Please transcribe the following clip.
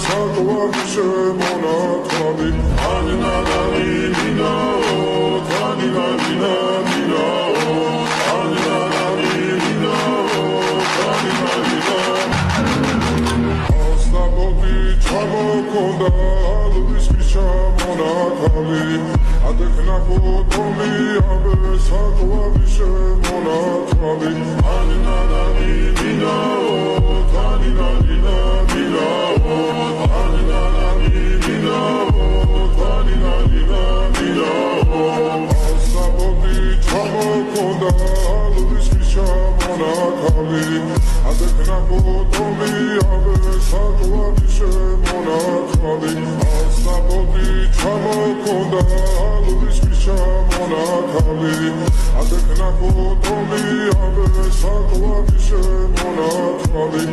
საკوაბიშე მონათვალი ანინადანი მინაო თანინადინა მინაო ანინადანი მინაო თანინადინა ასნაბოდი ჩამოქონდა ალვის ფიშა მონათვალი ადექნა ფოტომი აბე საკوაბიშე მონათვალი ანინადანი მინაო თანინადინა მინაო ანინადანი მინაო თანინადინა მინაო ასნაბოდი ჩამოქონდა ალვის ფიშა მონათვალი ადექნა ფოტომი აბე საკوაბიშე მონათვალი ასნაბოდი ჩამოქონდა ალვის ფიშა მონათვალი ადექნა ფოტომი აბე საკوაბიშე მონათვალი